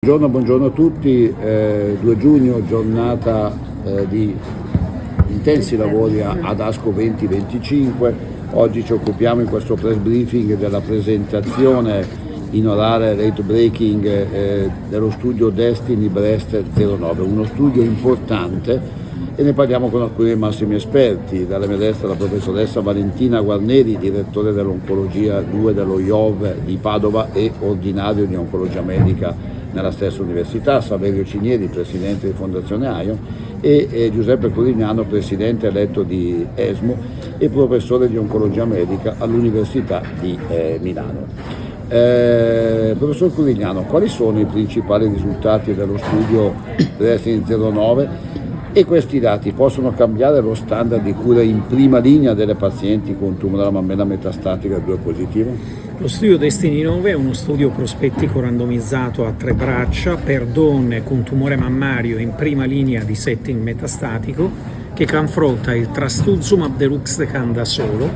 Buongiorno a tutti, 2 giugno, giornata di intensi lavori ad ASCO 2025. Oggi ci occupiamo in questo press briefing della presentazione in orale late breaking dello studio Destiny Breast 09, uno studio importante, e ne parliamo con alcuni dei massimi esperti. Dalla mia destra la professoressa Valentina Guarneri, direttore dell'oncologia 2 dello IOV di Padova e ordinario di oncologia medica nella stessa università, Saverio Cinieri, presidente di Fondazione AION, e Giuseppe Curignano, presidente eletto di ESMO e professore di oncologia medica all'Università di Milano. Professor Curignano, quali sono i principali risultati dello studio Destiny 09 e questi dati possono cambiare lo standard di cura in prima linea delle pazienti con tumore alla mammella metastatica 2 positivo? Lo studio Destiny 9 è uno studio prospettico randomizzato a 3 braccia per donne con tumore mammario in prima linea di setting metastatico che confronta il trastuzumab deruxtecan da solo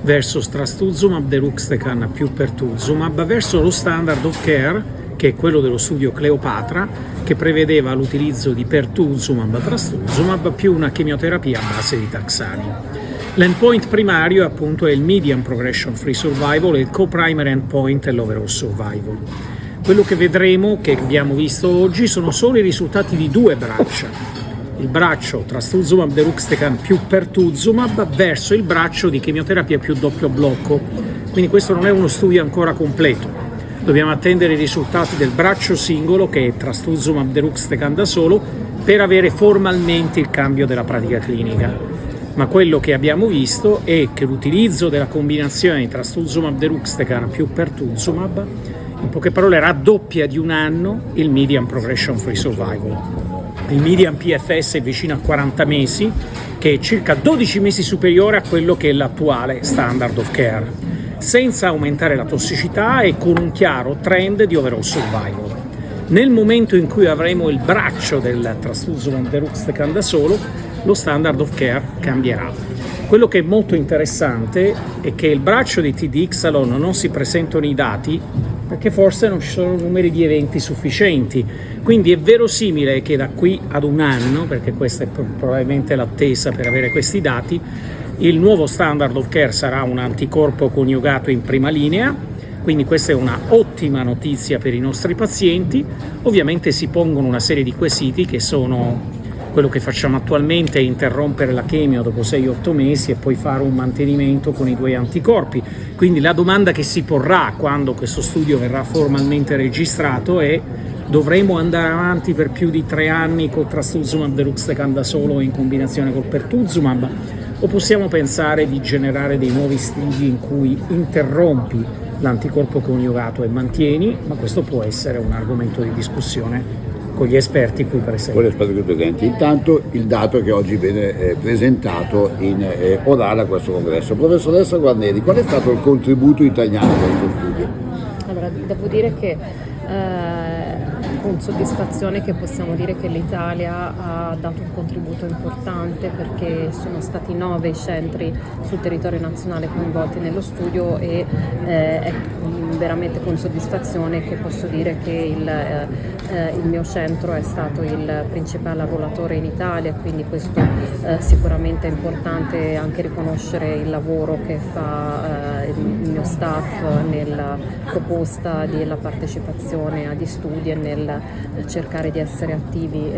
versus trastuzumab deruxtecan più pertuzumab verso lo standard of care, che è quello dello studio Cleopatra, che prevedeva l'utilizzo di pertuzumab trastuzumab più una chemioterapia a base di taxani. L'endpoint primario appunto è il median progression free survival e il co-primary endpoint è l'overall survival. Quello che vedremo, che abbiamo visto oggi, sono solo i risultati di 2 braccia. Il braccio trastuzumab deruxtecan più pertuzumab verso il braccio di chemioterapia più doppio blocco. Quindi questo non è uno studio ancora completo. Dobbiamo attendere i risultati del braccio singolo, che è trastuzumab deruxtecan da solo, per avere formalmente il cambio della pratica clinica. Ma quello che abbiamo visto è che l'utilizzo della combinazione di trastuzumab deruxtecan più pertuzumab, in poche parole, raddoppia di 1 anno il median progression free survival. Il median PFS è vicino a 40 mesi, che è circa 12 mesi superiore a quello che è l'attuale standard of care, senza aumentare la tossicità e con un chiaro trend di overall survival. Nel momento in cui avremo il braccio del trastuzumab deruxtecan da solo, lo standard of care cambierà. Quello che è molto interessante è che il braccio di TD-Ixalon non si presentano i dati perché forse non ci sono numeri di eventi sufficienti, quindi è verosimile che da qui ad 1 anno, perché questa è probabilmente l'attesa per avere questi dati, il nuovo standard of care sarà un anticorpo coniugato in prima linea. Quindi questa è una ottima notizia per i nostri pazienti. Ovviamente si pongono una serie di quesiti che sono: quello che facciamo attualmente è interrompere la chemio dopo 6-8 mesi e poi fare un mantenimento con i 2 anticorpi. Quindi la domanda che si porrà quando questo studio verrà formalmente registrato è: dovremo andare avanti per più di 3 anni con trastuzumab deruxtecan da solo in combinazione col pertuzumab, o possiamo pensare di generare dei nuovi studi in cui interrompi l'anticorpo coniugato e mantieni? Ma questo può essere un argomento di discussione con gli esperti qui presenti. Intanto il dato che oggi viene presentato in orale a questo congresso. Professoressa Guarneri, qual è stato il contributo italiano a questo studio? Allora, devo dire che con soddisfazione che possiamo dire che l'Italia ha dato un contributo importante, perché sono stati 9 i centri sul territorio nazionale coinvolti nello studio e è veramente con soddisfazione che posso dire che il mio centro è stato il principale arruolatore in Italia, quindi questo sicuramente è importante anche riconoscere il lavoro che fa il mio staff nella proposta della partecipazione agli studi e nel cercare di essere attivi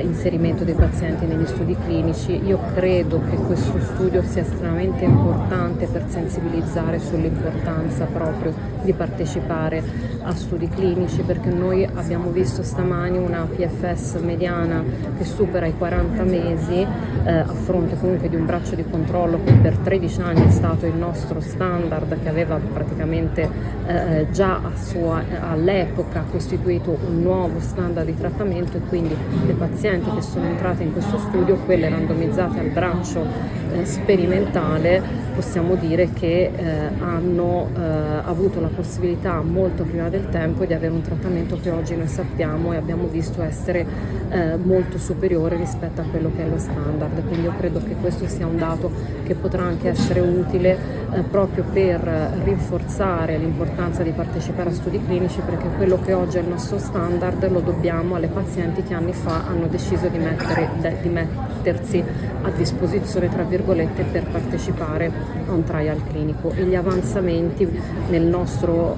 inserimento dei pazienti negli studi clinici. Io credo che questo studio sia estremamente importante per sensibilizzare sull'importanza proprio di partecipare a studi clinici, perché noi abbiamo visto stamani una PFS mediana che supera i 40 mesi a fronte comunque di un braccio di controllo che per 13 anni è stato il nostro standard, che aveva praticamente già all'epoca costituito un nuovo standard di trattamento, e quindi le pazienti che sono entrate in questo studio, quelle randomizzate al braccio sperimentale, possiamo dire che hanno avuto la possibilità molto prima del tempo di avere un trattamento che oggi noi sappiamo e abbiamo visto essere molto superiore rispetto a quello che è lo standard. Quindi io credo che questo sia un dato che potrà anche essere utile proprio per rinforzare l'importanza di partecipare a studi clinici, perché quello che oggi è il nostro standard lo dobbiamo alle pazienti che anni fa hanno deciso di mettersi a disposizione, tra virgolette, per partecipare a un trial clinico, e gli avanzamenti nel nostro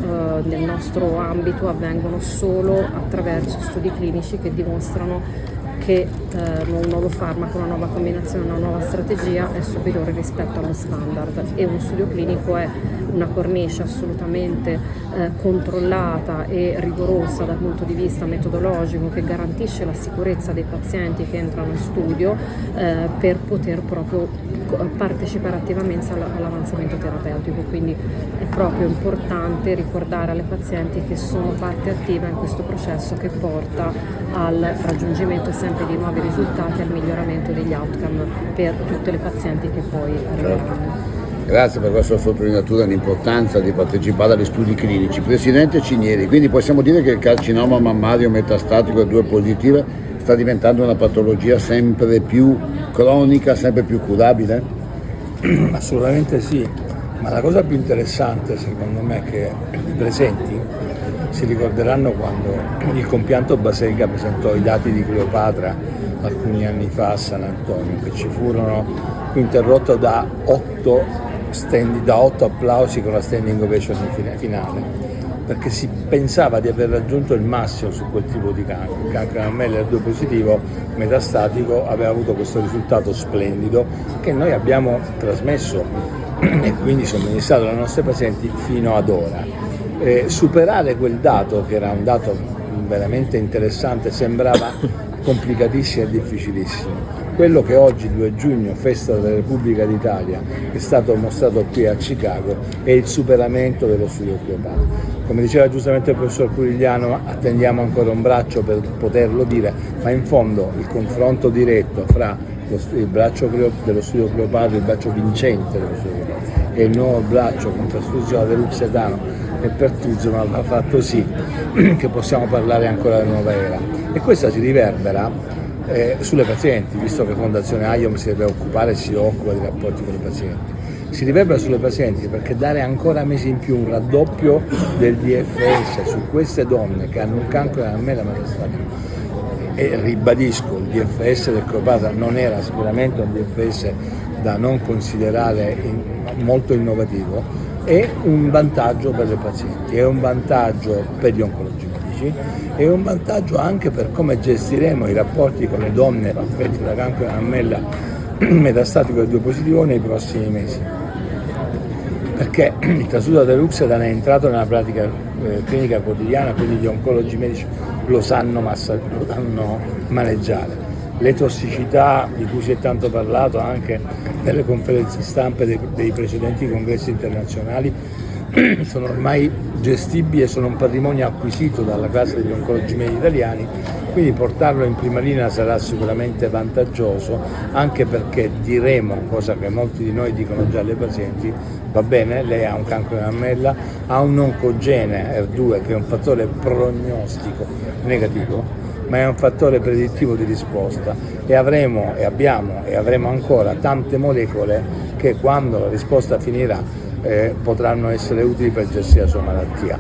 ambito avvengono solo attraverso studi clinici che dimostrano che un nuovo farmaco, una nuova combinazione, una nuova strategia è superiore rispetto allo standard, e uno studio clinico è una cornice assolutamente controllata e rigorosa dal punto di vista metodologico, che garantisce la sicurezza dei pazienti che entrano in studio per poter proprio partecipare attivamente all'avanzamento terapeutico. Quindi è proprio importante ricordare alle pazienti che sono parte attiva in questo processo che porta al raggiungimento sempre di nuovi risultati, al miglioramento degli outcome per tutte le pazienti che poi arriveranno. Grazie per questa sottolineatura dell'importanza di partecipare agli studi clinici. Presidente Cinieri, quindi possiamo dire che il carcinoma mammario metastatico A2 positive sta diventando una patologia sempre più cronica, sempre più curabile? Assolutamente sì, ma la cosa più interessante secondo me è che i presenti si ricorderanno quando il compianto Baselga presentò i dati di Cleopatra alcuni anni fa a San Antonio, che ci furono interrotto da 8 applausi con la standing ovation finale, perché si pensava di aver raggiunto il massimo su quel tipo di cancro. Il cancro mammelle A2 positivo metastatico aveva avuto questo risultato splendido che noi abbiamo trasmesso e quindi somministrato ai nostri pazienti fino ad ora. Superare quel dato, che era un dato veramente interessante, sembrava complicatissimo e difficilissimo. Quello che oggi, 2 giugno, festa della Repubblica d'Italia, è stato mostrato qui a Chicago è il superamento dello studio Cleopatra. Come diceva giustamente il professor Curigliano, attendiamo ancora un braccio per poterlo dire, ma in fondo il confronto diretto fra il braccio dello studio Cleopatra, il braccio vincente dello studio Cleopatra, e il nuovo braccio con trasfusione deruxetano e pertuzumab ha fatto sì che possiamo parlare ancora di nuova era, e questa si riverbera sulle pazienti, visto che Fondazione AIOM si deve occupare e si occupa dei rapporti con i pazienti. Si riverbera sulle pazienti perché dare ancora mesi in più un raddoppio del DFS su queste donne che hanno un cancro della mammella metastatico, e ribadisco, il DFS del Cleopatra non era sicuramente un DFS da non considerare molto innovativo, è un vantaggio per le pazienti, è un vantaggio per gli oncologi medici, è un vantaggio anche per come gestiremo i rapporti con le donne affette da cancro della mammella metastatico A2 positivo nei prossimi mesi, perché il trasfuso deruxetan è entrato nella pratica clinica quotidiana, quindi gli oncologi medici lo sanno maneggiare. Le tossicità di cui si è tanto parlato anche nelle conferenze stampe dei precedenti congressi internazionali sono ormai gestibili e sono un patrimonio acquisito dalla classe degli oncologi medici italiani, quindi portarlo in prima linea sarà sicuramente vantaggioso, anche perché diremo, cosa che molti di noi dicono già alle pazienti: va bene, lei ha un cancro della mammella, ha un oncogene R2 che è un fattore prognostico negativo, ma è un fattore predittivo di risposta, e abbiamo ancora tante molecole che, quando la risposta finirà, potranno essere utili per gestire la sua malattia.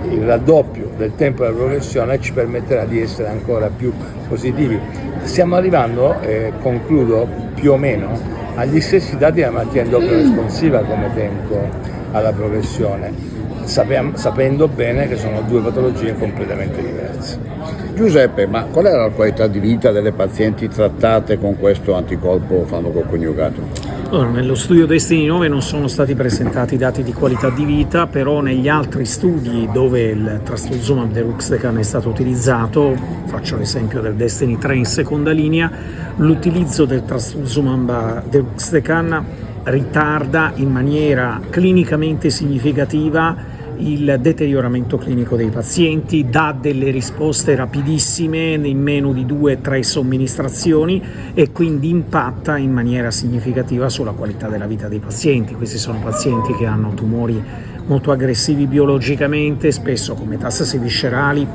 Il raddoppio del tempo della progressione ci permetterà di essere ancora più positivi. Stiamo arrivando, concludo, più o meno agli stessi dati della malattia endocrino responsiva come tempo alla progressione, sapendo bene che sono 2 patologie completamente diverse. Giuseppe, ma qual era la qualità di vita delle pazienti trattate con questo anticorpo farmaco coniugato? Allora, nello studio Destiny 9 non sono stati presentati dati di qualità di vita, però negli altri studi dove il trastuzumab deruxtecan è stato utilizzato, faccio l'esempio del Destiny 3 in seconda linea, l'utilizzo del trastuzumab deruxtecan ritarda in maniera clinicamente significativa il deterioramento clinico dei pazienti, dà delle risposte rapidissime in meno di 2-3 somministrazioni e quindi impatta in maniera significativa sulla qualità della vita dei pazienti. Questi sono pazienti che hanno tumori molto aggressivi biologicamente, spesso con metastasi viscerali,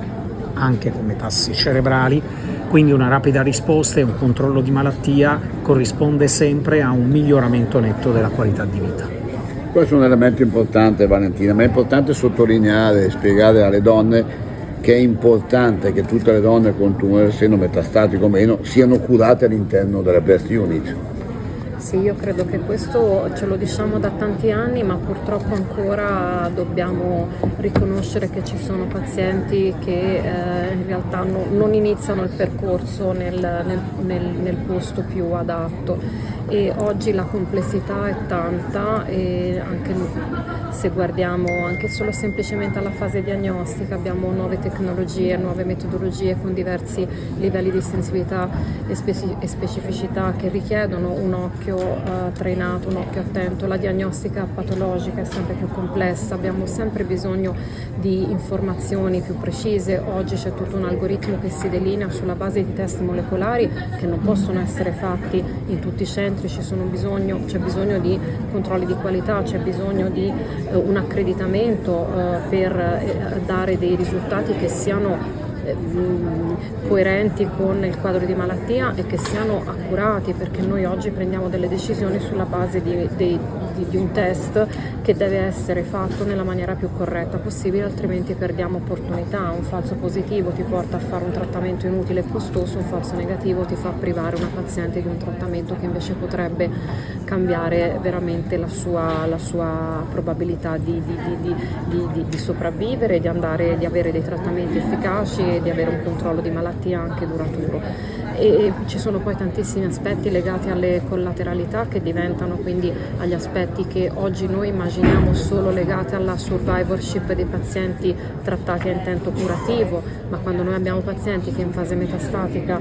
anche con metastasi cerebrali, quindi una rapida risposta e un controllo di malattia corrisponde sempre a un miglioramento netto della qualità di vita. Questo è un elemento importante, Valentina, ma è importante sottolineare e spiegare alle donne che è importante che tutte le donne con tumore al seno metastatico o meno siano curate all'interno della breast unit. Sì, io credo che questo ce lo diciamo da tanti anni, ma purtroppo ancora dobbiamo riconoscere che ci sono pazienti che in realtà non iniziano il percorso nel posto più adatto, e oggi la complessità è tanta, e anche se guardiamo anche solo semplicemente alla fase diagnostica abbiamo nuove tecnologie, nuove metodologie con diversi livelli di sensibilità e specificità che richiedono un occhio trainato, un occhio attento. La diagnostica patologica è sempre più complessa, abbiamo sempre bisogno di informazioni più precise. Oggi c'è tutto un algoritmo che si delinea sulla base di test molecolari che non possono essere fatti in tutti i centri, c'è bisogno di controlli di qualità, c'è bisogno di un accreditamento per dare dei risultati che siano coerenti con il quadro di malattia e che siano accurati, perché noi oggi prendiamo delle decisioni sulla base di un test che deve essere fatto nella maniera più corretta possibile, altrimenti perdiamo opportunità. Un falso positivo ti porta a fare un trattamento inutile e costoso, un falso negativo ti fa privare una paziente di un trattamento che invece potrebbe cambiare veramente la sua probabilità di sopravvivere, di avere dei trattamenti efficaci e di avere un controllo di malattia anche duraturo. E ci sono poi tantissimi aspetti legati alle collateralità che diventano quindi agli aspetti che oggi noi immaginiamo solo legati alla survivorship dei pazienti trattati a intento curativo, ma quando noi abbiamo pazienti che in fase metastatica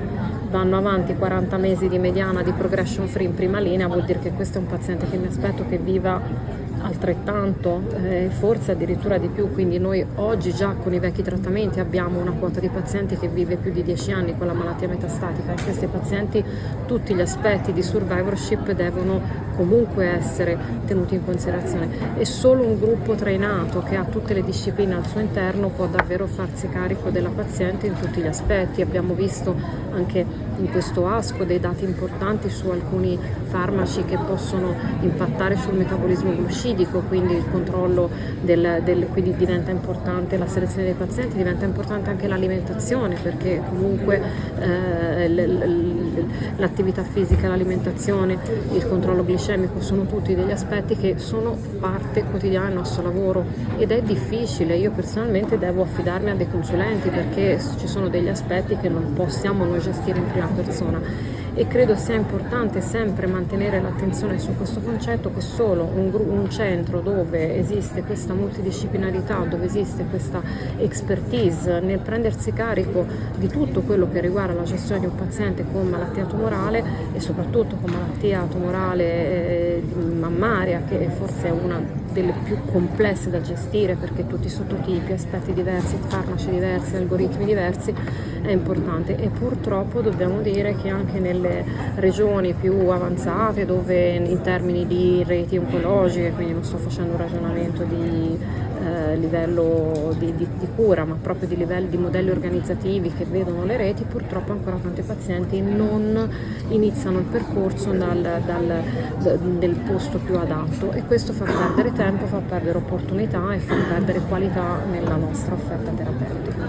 vanno avanti 40 mesi di mediana di progression free in prima linea, vuol dire che questo è un paziente che mi aspetto che viva altrettanto, forse addirittura di più. Quindi noi oggi già con i vecchi trattamenti abbiamo una quota di pazienti che vive più di 10 anni con la malattia metastatica. In questi pazienti tutti gli aspetti di survivorship devono comunque essere tenuti in considerazione, e solo un gruppo trainato che ha tutte le discipline al suo interno può davvero farsi carico della paziente in tutti gli aspetti. Abbiamo visto anche in questo ASCO dei dati importanti su alcuni farmaci che possono impattare sul metabolismo glucidico, quindi il controllo quindi diventa importante la selezione dei pazienti, diventa importante anche l'alimentazione, perché comunque l'attività fisica, l'alimentazione, il controllo glicemico sono tutti degli aspetti che sono parte quotidiana del nostro lavoro, ed è difficile. Io personalmente devo affidarmi a dei consulenti perché ci sono degli aspetti che non possiamo noi gestire in prima persona, e credo sia importante sempre mantenere l'attenzione su questo concetto, che solo un centro dove esiste questa multidisciplinarità, dove esiste questa expertise nel prendersi carico di tutto quello che riguarda la gestione di un paziente con malattia tumorale, e soprattutto con malattia tumorale mammaria, che forse è una delle più complesse da gestire perché tutti i sottotipi, aspetti diversi, farmaci diversi, algoritmi diversi, è importante. E purtroppo dobbiamo dire che anche nelle regioni più avanzate, dove in termini di reti oncologiche, quindi non sto facendo un ragionamento di livello di cura, ma proprio di livelli di modelli organizzativi che vedono le reti, purtroppo ancora tanti pazienti non iniziano il percorso del posto più adatto, e questo fa perdere tempo, fa perdere opportunità e fa perdere qualità nella nostra offerta terapeutica.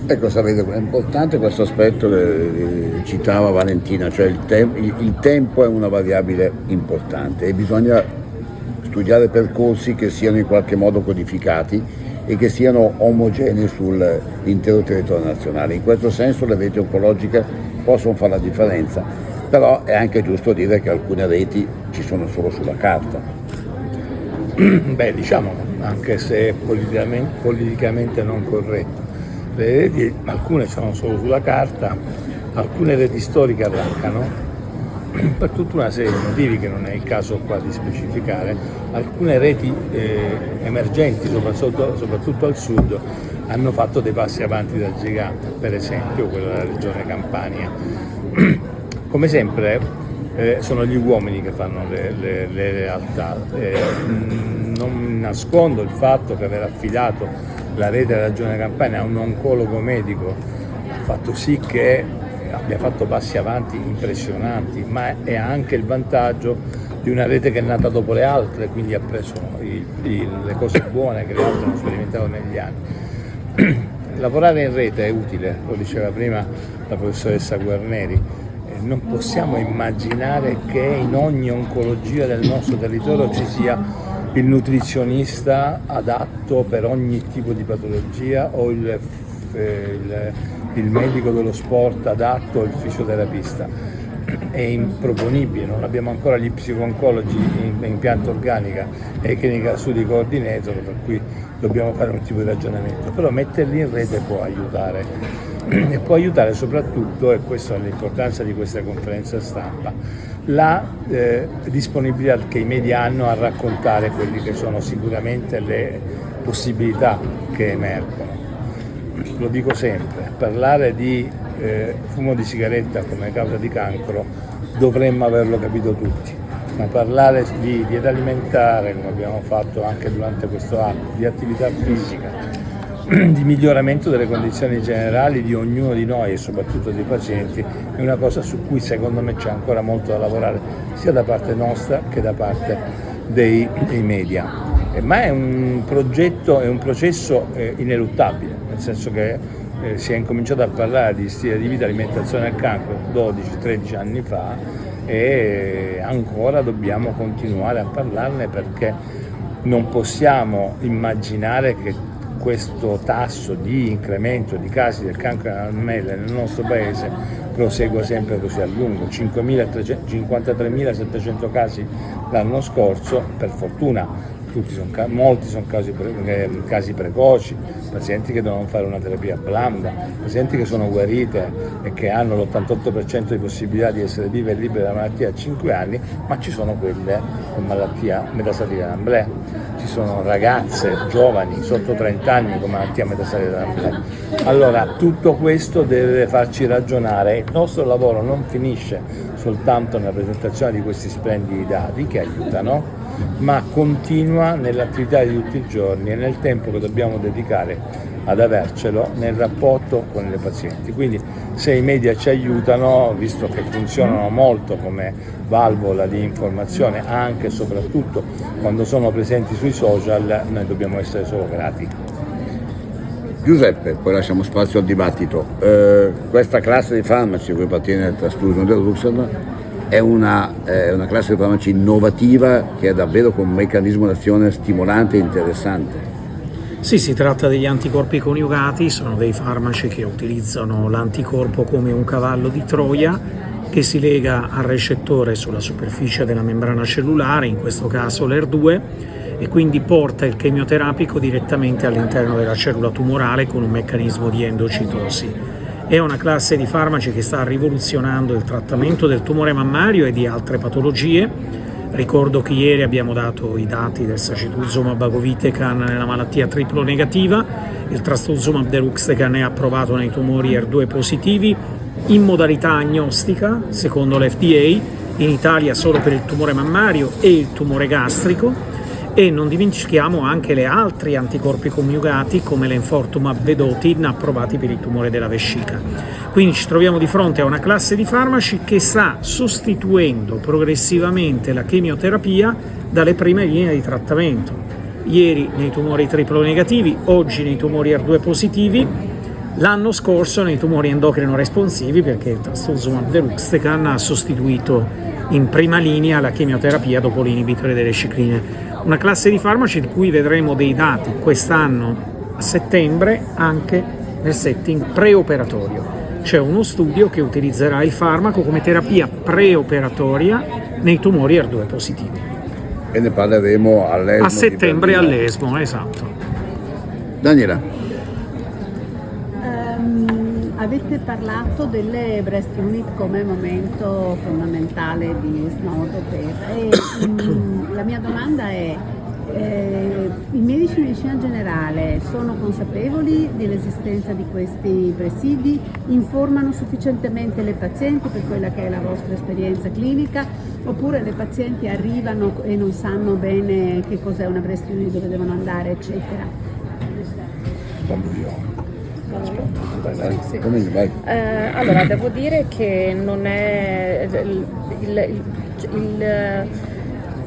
Ecco, sapete, è importante questo aspetto che citava Valentina, cioè il tempo è una variabile importante e bisogna studiare percorsi che siano in qualche modo codificati e che siano omogenei sull'intero territorio nazionale. In questo senso le reti oncologiche possono fare la differenza, però è anche giusto dire che alcune reti ci sono solo sulla carta. Beh, diciamo, anche se è politicamente non corretto, le reti, alcune sono solo sulla carta, alcune reti storiche arrancano per tutta una serie di motivi che non è il caso qua di specificare, alcune reti emergenti, soprattutto al sud, hanno fatto dei passi avanti da gigante, per esempio quella della regione Campania. Come sempre sono gli uomini che fanno le realtà. Non nascondo il fatto che aver affidato la rete della regione Campania a un oncologo medico ha fatto sì che abbia fatto passi avanti impressionanti, ma è anche il vantaggio di una rete che è nata dopo le altre, quindi ha preso le cose buone che le altre hanno sperimentato negli anni. Lavorare in rete è utile, lo diceva prima la professoressa Guarneri. Non possiamo immaginare che in ogni oncologia del nostro territorio ci sia il nutrizionista adatto per ogni tipo di patologia o il medico dello sport adatto o il fisioterapista. È improponibile, non abbiamo ancora gli psico-oncologi in pianta organica e clinical study coordinator, per cui dobbiamo fare un tipo di ragionamento, però metterli in rete può aiutare. E può aiutare soprattutto, e questa è l'importanza di questa conferenza stampa, la disponibilità che i media hanno a raccontare quelli che sono sicuramente le possibilità che emergono. Lo dico sempre, parlare di fumo di sigaretta come causa di cancro dovremmo averlo capito tutti, ma parlare di dieta alimentare, come abbiamo fatto anche durante questo anno, di attività fisica, di miglioramento delle condizioni generali di ognuno di noi e soprattutto dei pazienti, è una cosa su cui secondo me c'è ancora molto da lavorare sia da parte nostra che da parte dei media. Ma è un progetto, è un processo ineluttabile, nel senso che si è incominciato a parlare di stile di vita e alimentazione al cancro 12-13 anni fa e ancora dobbiamo continuare a parlarne, perché non possiamo immaginare che questo tasso di incremento di casi del cancro della mammella nel nostro paese prosegua sempre così a lungo. 53.700 casi l'anno scorso, per fortuna molti sono casi precoci, pazienti che devono fare una terapia blanda, pazienti che sono guarite e che hanno l'88% di possibilità di essere vive e libere da malattia a 5 anni, ma ci sono quelle con malattia metastatica dell'Amblè, ci sono ragazze giovani sotto 30 anni con malattia metastatica dell'Amblè. Allora tutto questo deve farci ragionare. Il nostro lavoro non finisce soltanto nella presentazione di questi splendidi dati che aiutano, ma continua nell'attività di tutti i giorni e nel tempo che dobbiamo dedicare ad avercelo nel rapporto con i pazienti. Quindi se i media ci aiutano, visto che funzionano molto come valvola di informazione anche e soprattutto quando sono presenti sui social, noi dobbiamo essere solo grati. Giuseppe, poi lasciamo spazio al dibattito. Questa classe di farmaci, cui appartiene al Trastuzumab deruxtecan, è una classe di farmaci innovativa che è davvero con un meccanismo d'azione stimolante e interessante. Sì, si tratta degli anticorpi coniugati, sono dei farmaci che utilizzano l'anticorpo come un cavallo di Troia che si lega al recettore sulla superficie della membrana cellulare, in questo caso l'ER2, e quindi porta il chemioterapico direttamente all'interno della cellula tumorale con un meccanismo di endocitosi. È una classe di farmaci che sta rivoluzionando il trattamento del tumore mammario e di altre patologie. Ricordo che ieri abbiamo dato i dati del sacituzumab govitecan nella malattia triplo negativa, il trastuzumab deruxtecan è approvato nei tumori ER2 positivi in modalità agnostica, secondo l'FDA, in Italia solo per il tumore mammario e il tumore gastrico, e non dimentichiamo anche le altri anticorpi coniugati come l'enfortumab vedotin approvati per il tumore della vescica. Quindi ci troviamo di fronte a una classe di farmaci che sta sostituendo progressivamente la chemioterapia dalle prime linee di trattamento. Ieri nei tumori triplo negativi, oggi nei tumori ER2 positivi, l'anno scorso nei tumori endocrino responsivi, perché il trastuzumab deruxtecan ha sostituito in prima linea la chemioterapia dopo l'inibitore delle cicline. Una classe di farmaci di cui vedremo dei dati quest'anno a settembre anche nel setting preoperatorio. C'è uno studio che utilizzerà il farmaco come terapia preoperatoria nei tumori ER2 positivi. E ne parleremo all'ESMO. A settembre all'ESMO, esatto. Daniela. Avete parlato delle breast unit come momento fondamentale di snodo la mia domanda è: i medici di medicina generale sono consapevoli dell'esistenza di questi presidi? Informano sufficientemente le pazienti per quella che è la vostra esperienza clinica? Oppure le pazienti arrivano e non sanno bene che cos'è una breast unit, dove devono andare, eccetera? Sì. Vai. Allora, devo dire che non è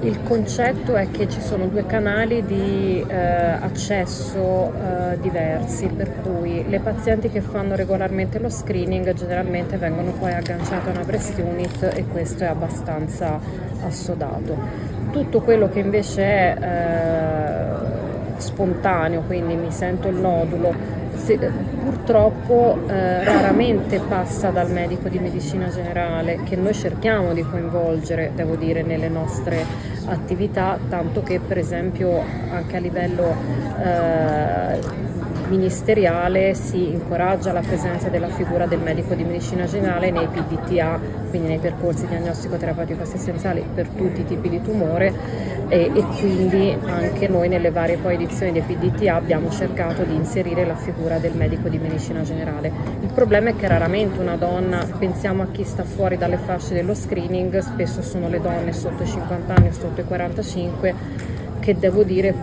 il concetto è che ci sono due canali di accesso diversi, per cui le pazienti che fanno regolarmente lo screening generalmente vengono poi agganciate a una breast unit, e questo è abbastanza assodato. Tutto quello che invece è spontaneo, quindi mi sento il nodulo, purtroppo raramente passa dal medico di medicina generale, che noi cerchiamo di coinvolgere, devo dire, nelle nostre attività, tanto che per esempio anche a livello ministeriale si incoraggia la presenza della figura del medico di medicina generale nei PDTA, quindi nei percorsi diagnostico terapeutico assistenziali per tutti i tipi di tumore, e quindi anche noi nelle varie poi edizioni dei PDTA abbiamo cercato di inserire la figura del medico di medicina generale. Il problema è che raramente una donna, pensiamo a chi sta fuori dalle fasce dello screening, spesso sono le donne sotto i 50 anni o sotto i 45, che devo dire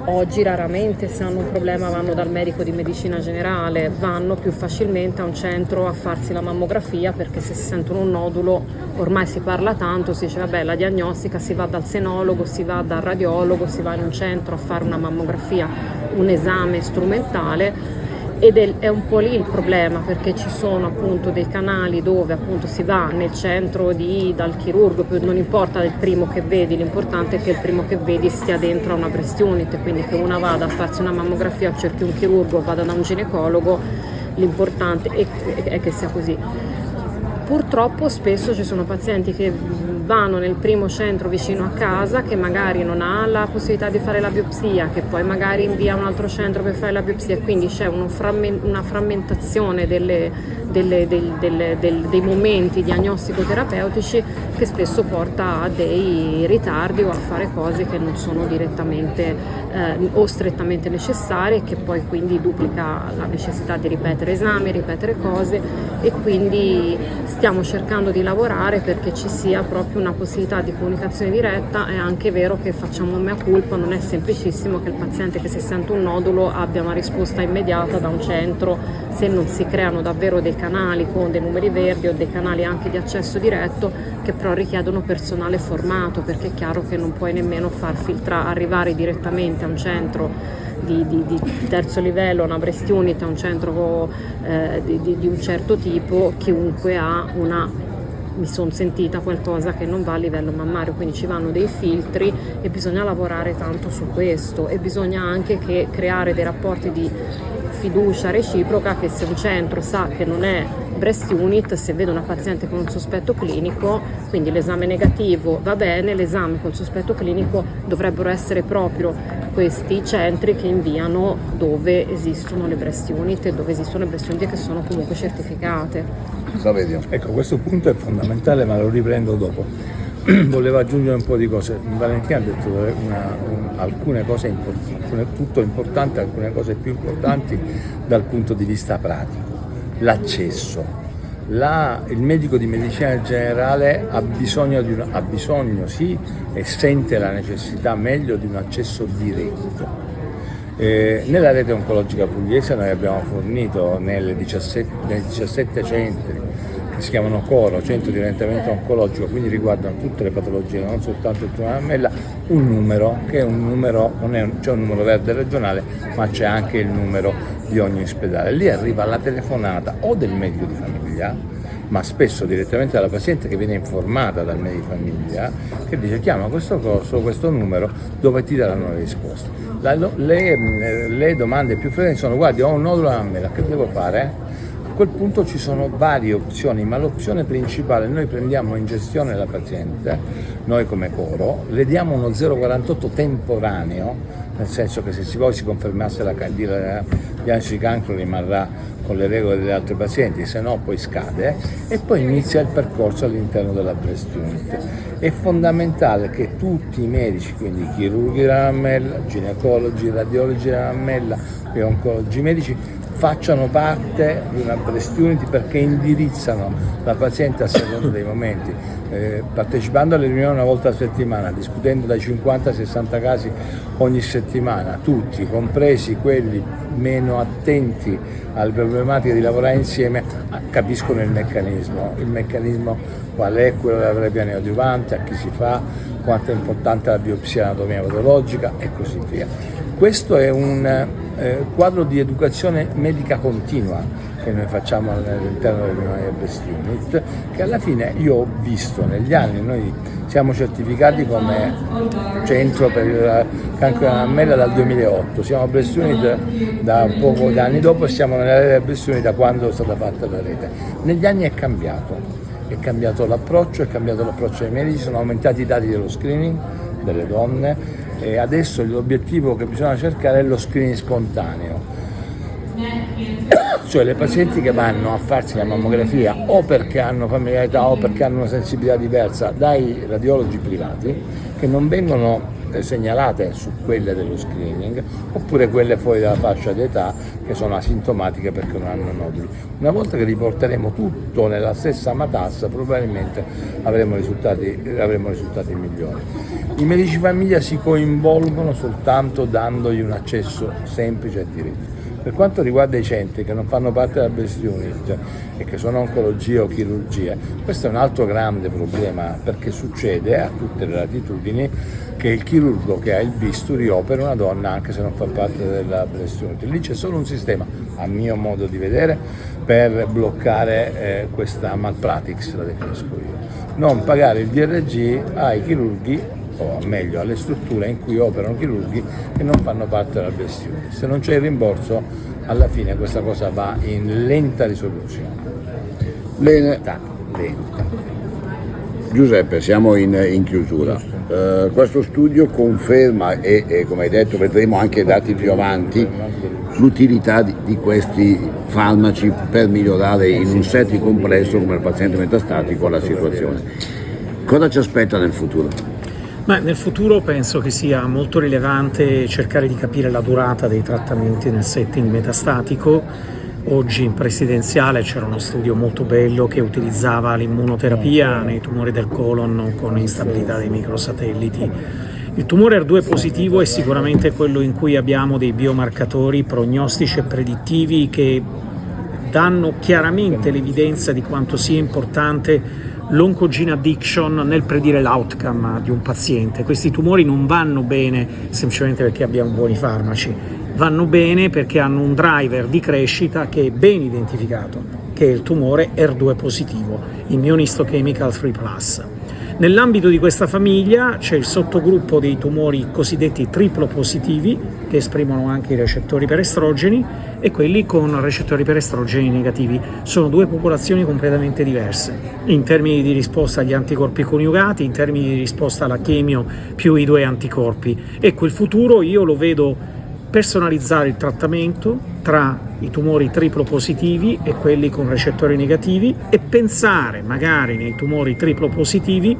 oggi raramente, se hanno un problema, vanno dal medico di medicina generale, vanno più facilmente a un centro a farsi la mammografia, perché se si sentono un nodulo ormai si parla tanto, si dice vabbè, la diagnostica, si va dal senologo, si va dal radiologo, si va in un centro a fare una mammografia, un esame strumentale. Ed è un po' lì il problema, perché ci sono appunto dei canali dove appunto si va nel centro dal chirurgo, non importa il primo che vedi, l'importante è che il primo che vedi stia dentro a una breast unit, quindi che una vada a farsi una mammografia, cerchi un chirurgo, vada da un ginecologo, l'importante è che sia così. Purtroppo spesso ci sono pazienti che vanno nel primo centro vicino a casa, che magari non ha la possibilità di fare la biopsia, che poi magari invia a un altro centro per fare la biopsia, e quindi c'è una frammentazione dei momenti diagnostico-terapeutici, che spesso porta a dei ritardi o a fare cose che non sono direttamente o strettamente necessarie, e che poi quindi duplica la necessità di ripetere esami, ripetere cose, e quindi stiamo cercando di lavorare perché ci sia proprio una possibilità di comunicazione diretta. È anche vero che facciamo mea culpa, non è semplicissimo che il paziente che si sente un nodulo abbia una risposta immediata da un centro, se non si creano davvero dei canali con dei numeri verdi o dei canali anche di accesso diretto, che però richiedono personale formato, perché è chiaro che non puoi nemmeno far arrivare direttamente a un centro di terzo livello, una breast unit, a un centro di un certo tipo, chiunque ha mi sono sentita qualcosa che non va a livello mammario, quindi ci vanno dei filtri e bisogna lavorare tanto su questo, e bisogna anche creare dei rapporti di fiducia reciproca, che se un centro sa che non è breast unit, se vede una paziente con un sospetto clinico, quindi l'esame negativo va bene, l'esame col sospetto clinico dovrebbero essere proprio questi centri che inviano dove esistono le breast unit, e dove esistono le breast unit che sono comunque certificate. Ecco, questo punto è fondamentale, ma lo riprendo dopo. Volevo aggiungere un po' di cose. Valentina ha detto alcune cose importanti, tutto importante, alcune cose più importanti dal punto di vista pratico. L'accesso. Il medico di medicina generale ha bisogno sì, e sente la necessità meglio di un accesso diretto. Nella rete oncologica pugliese noi abbiamo fornito nei 17 centri che si chiamano CORO, Centro di Orientamento Oncologico, quindi riguardano tutte le patologie, non soltanto il tumore mammella, un numero che è un numero, c'è un numero verde regionale, ma c'è anche il numero di ogni ospedale. Lì arriva la telefonata o del medico di famiglia, ma spesso direttamente dalla paziente, che viene informata dal medico di famiglia, che dice chiama questo corso, questo numero, dove ti daranno le risposte. Le domande più frequenti sono: guardi, ho un nodulo alla mammella, che devo fare? A quel punto ci sono varie opzioni, ma l'opzione principale, noi prendiamo in gestione la paziente, noi come Coro, le diamo uno 048 temporaneo nel senso che se poi si confermasse la diagnosi di cancro rimarrà con le regole degli altri pazienti, se no poi scade e poi inizia il percorso all'interno della breast unit. È fondamentale che tutti i medici, quindi chirurghi della mammella, ginecologi, radiologi della mammella e oncologi medici, facciano parte di una breast unit perché indirizzano la paziente a seconda dei momenti, partecipando alle riunioni una volta a settimana, discutendo dai 50 ai 60 casi ogni settimana, tutti, compresi quelli meno attenti alle problematiche di lavorare insieme, capiscono il meccanismo qual è, quello della terapia neoadiuvante, a chi si fa, quanto è importante la biopsia anatomia patologica e così via. Questo è un quadro di educazione medica continua che noi facciamo all'interno dell'Unione Breast Unit, che alla fine io ho visto negli anni, noi siamo certificati come centro per il cancro della mammella dal 2008, siamo Breast Unit da poco di anni dopo e siamo nella rete della Breast Unit da quando è stata fatta la rete. Negli anni è cambiato l'approccio, dei medici, sono aumentati i dati dello screening delle donne e adesso l'obiettivo che bisogna cercare è lo screening spontaneo, cioè le pazienti che vanno a farsi la mammografia o perché hanno familiarità o perché hanno una sensibilità diversa dai radiologi privati, che non vengono segnalate su quelle dello screening, oppure quelle fuori dalla fascia d'età che sono asintomatiche perché non hanno noduli. Una volta che riporteremo tutto nella stessa matassa, probabilmente avremo risultati migliori. I medici famiglia si coinvolgono soltanto dandogli un accesso semplice e diretto. Per quanto riguarda i centri che non fanno parte della Breast Unit e che sono oncologia o chirurgia, questo è un altro grande problema, perché succede a tutte le latitudini che il chirurgo che ha il bisturi opera una donna anche se non fa parte della Breast Unit. Lì c'è solo un sistema, a mio modo di vedere, per bloccare questa malpractice, la definisco io. Non pagare il DRG ai chirurghi, o meglio alle strutture in cui operano chirurghi che non fanno parte della Breast Unit. Se non c'è il rimborso, alla fine questa cosa va in lenta risoluzione. Lenta. Giuseppe, siamo in chiusura. Questo studio conferma e come hai detto vedremo anche dati più avanti l'utilità di questi farmaci per migliorare in un setting complesso come il paziente metastatico la situazione. Cosa ci aspetta nel futuro? Ma nel futuro penso che sia molto rilevante cercare di capire la durata dei trattamenti nel setting metastatico. Oggi in presidenziale c'era uno studio molto bello che utilizzava l'immunoterapia nei tumori del colon con instabilità dei microsatelliti. Il tumore HER2 positivo è sicuramente quello in cui abbiamo dei biomarcatori prognostici e predittivi che danno chiaramente l'evidenza di quanto sia importante l'oncogene addiction nel predire l'outcome di un paziente. Questi tumori non vanno bene semplicemente perché abbiamo buoni farmaci, vanno bene perché hanno un driver di crescita che è ben identificato, che è il tumore HER2 positivo, immune histochemical 3+. Nell'ambito di questa famiglia c'è il sottogruppo dei tumori cosiddetti triplo positivi, che esprimono anche i recettori per estrogeni, e quelli con recettori per estrogeni negativi. Sono due popolazioni completamente diverse, in termini di risposta agli anticorpi coniugati, in termini di risposta alla chemio più i due anticorpi. Ecco, il futuro io lo vedo personalizzare il trattamento tra i tumori triplo positivi e quelli con recettori negativi e pensare magari nei tumori triplo positivi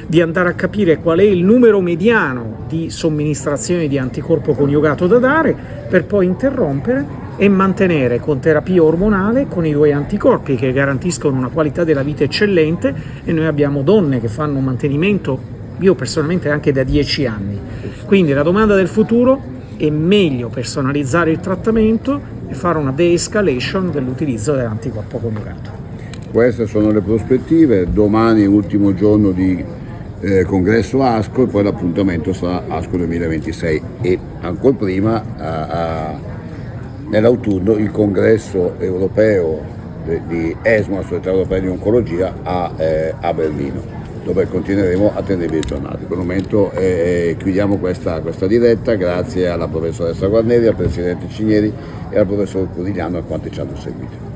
di andare a capire qual è il numero mediano di somministrazioni di anticorpo coniugato da dare per poi interrompere e mantenere con terapia ormonale con i due anticorpi che garantiscono una qualità della vita eccellente, e noi abbiamo donne che fanno un mantenimento, io personalmente anche da 10 anni. Quindi la domanda del futuro: è meglio personalizzare il trattamento e fare una de-escalation dell'utilizzo dell'anticorpo coniugato. Queste sono le prospettive. Domani ultimo giorno di congresso ASCO e poi l'appuntamento sarà ASCO 2026 e ancora prima nell'autunno il congresso europeo di ESMO, la Società Europea di Oncologia a Berlino, dove continueremo a tenervi aggiornati. Per il momento chiudiamo questa diretta, grazie alla professoressa Guarneri, al presidente Cinieri e al professor Curigliano e a quanti ci hanno seguito.